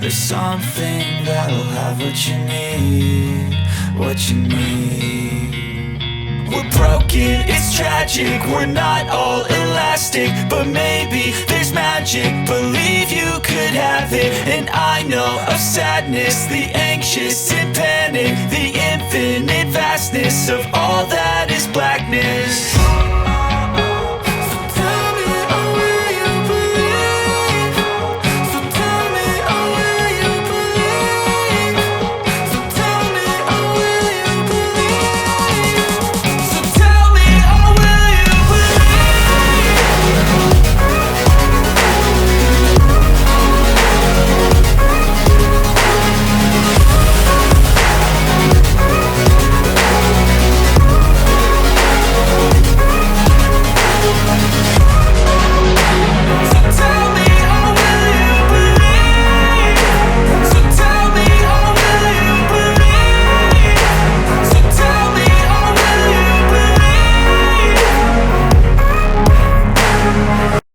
There's something that'll have what you need, what you need. We're broken, it's tragic, we're not all elastic, but maybe there's magic, believe you could have it. And I know of sadness, the anxious and panic, the infinite vastness of all that is blackness.